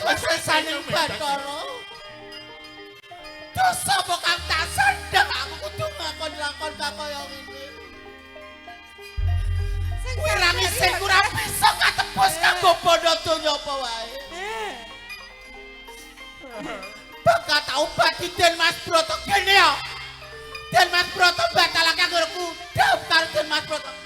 kesesaning Bathara. Dosa apa kang tak sandhang aku kudu ngakon-lakon kaya ngene. Wirang isin kurang bisa katepus kanggo bondo donya apa wae. Bakal tau badi Den Mas Broto kene ya. Den Mas Broto batalake karo kudhap karo Den Mas Broto.